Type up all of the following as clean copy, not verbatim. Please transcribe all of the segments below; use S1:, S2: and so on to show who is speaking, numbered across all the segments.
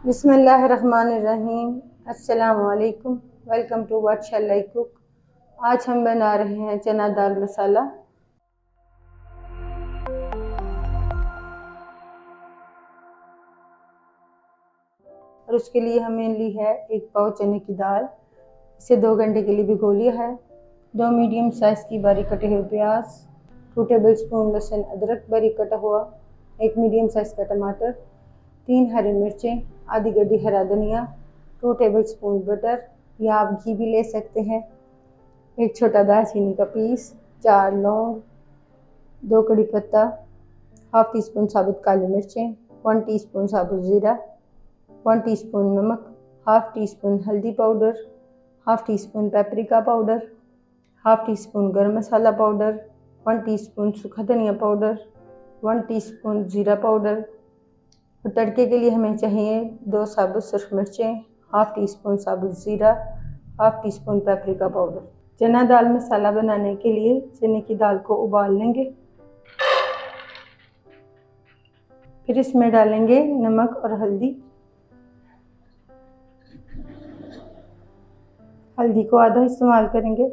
S1: बिस्मिल्लाहिर्रहमानिर्रहीम। अस्सलामुअलैकुम। Welcome to what shall I cook. आज हम बना रहे हैं चना दाल मसाला। और उसके लिए हमें ली है 1 पाव चने की दाल। इसे 2 घंटे के लिए भिगो लिया है। 2 मीडियम साइज़ की बारीक कटे हुए प्याज, 2 टेबलस्पून लहसुन अदरक बारीक कटा हुआ, 1 मीडियम साइज़ का टमाटर, 3 हरी मिर्चें, आधी गड्डी हरा धनिया, 2 टेबलस्पून बटर या आप घी भी ले सकते हैं, 1 छोटा दालचीनी का पीस, 4 लौंग, 2 कड़ी पत्ता, हाफ टी स्पून साबुत काली मिर्चें, 1 टीस्पून साबुत ज़ीरा, 1 टीस्पून नमक, हाफ टी स्पून हल्दी powder, half tea spoon paprika powder, half tea spoon गर्म मसाला पाउडर, 1 टीस्पून सूखा धनिया पाउडर, 1 टीस्पून ज़ीरा पाउडर। और तड़के के लिए हमें चाहिए 2 साबुत सुर्ख मिर्चें, हाफ टी स्पून साबुत ज़ीरा, half tea spoon paprika powder. चना दाल मसाला बनाने के लिए चने की दाल को उबाल लेंगे, फिर इसमें डालेंगे नमक और हल्दी। हल्दी को आधा इस्तेमाल करेंगे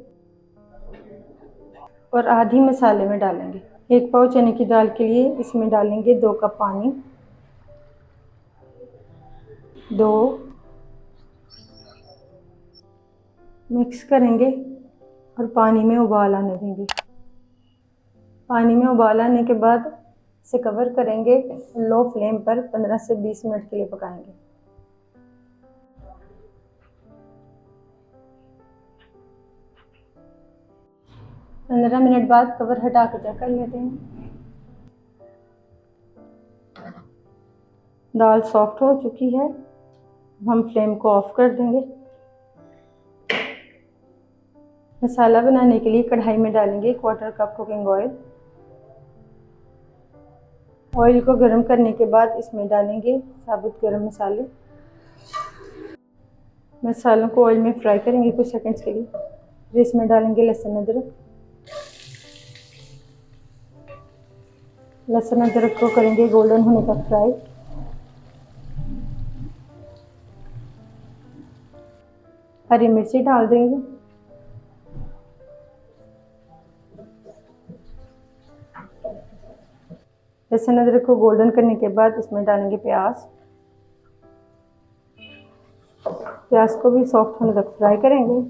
S1: और आधी मसाले में डालेंगे। 1 पाव चने की दाल के लिए इसमें डालेंगे 2 कप पानी, 2 मिक्स करेंगे और पानी में उबाल आने देंगे। पानी में उबाल आने के बाद इसे कवर करेंगे, लो फ्लेम पर 15 से 20 मिनट के लिए पकाएंगे। पंद्रह मिनट बाद कवर हटा कर चेक कर लेते हैं। दाल सॉफ्ट हो चुकी है, हम फ्लेम को ऑफ कर देंगे। मसाला बनाने के लिए कढ़ाई में डालेंगे 1/4 कप कुकिंग ऑयल। ऑयल को गर्म करने के बाद इसमें डालेंगे साबुत गरम मसाले। मसालों को ऑयल में फ्राई करेंगे कुछ सेकंड्स के लिए। फिर इसमें डालेंगे लहसुन अदरक। लहसुन अदरक को करेंगे गोल्डन होने तक फ्राई। हरी मिर्ची डाल देंगे। लहसुन अदरक को गोल्डन करने के बाद इसमें डालेंगे प्याज। प्याज को भी सॉफ्ट होने तक फ्राई करेंगे।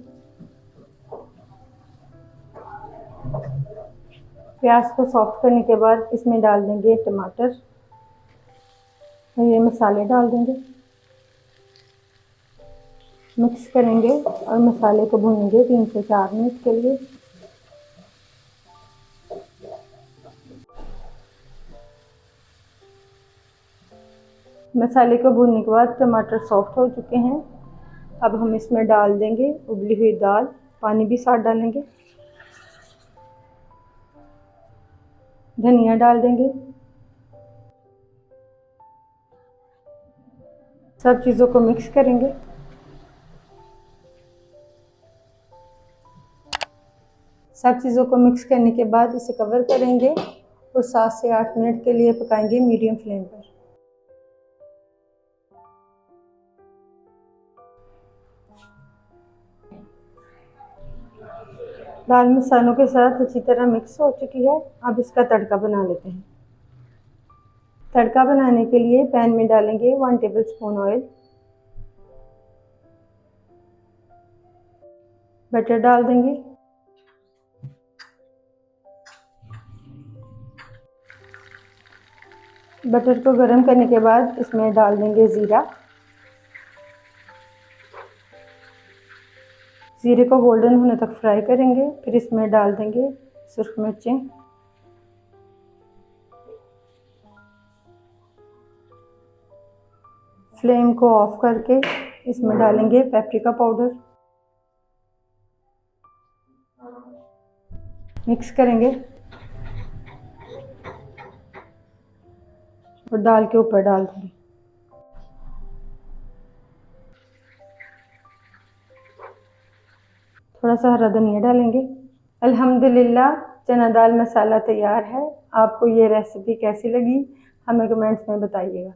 S1: प्याज को सॉफ्ट करने के बाद इसमें डाल देंगे टमाटर और ये मसाले डाल देंगे। मिक्स करेंगे और मसाले को भूनेंगे 3 से 4 मिनट के लिए। मसाले को भूनने के बाद टमाटर सॉफ्ट हो चुके हैं। अब हम इसमें डाल देंगे उबली हुई दाल, पानी भी साथ डालेंगे। धनिया डाल देंगे। सब चीज़ों को मिक्स करेंगे। सब चीज़ों को मिक्स करने के बाद इसे कवर करेंगे और 7 से 8 मिनट के लिए पकाएंगे मीडियम फ्लेम पर। दाल मसालों के साथ अच्छी तरह मिक्स हो चुकी है। अब इसका तड़का बना लेते हैं। तड़का बनाने के लिए पैन में डालेंगे 1 टेबलस्पून ऑयल, बटर डाल देंगे, बटर को गर्म करने के बाद इसमें डाल देंगे ज़ीरा। ज़ीरे को गोल्डन होने तक फ्राई करेंगे। फिर इसमें डाल देंगे सुर्ख मिर्चें, फ्लेम को ऑफ करके इसमें डालेंगे पेपरिका पाउडर। मिक्स करेंगे और दाल के ऊपर डाल देंगे। थोड़ा सा हरा धनिया डालेंगे। अल्हम्दुलिल्लाह चना दाल मसाला तैयार है। आपको ये रेसिपी कैसी लगी हमें कमेंट्स में बताइएगा।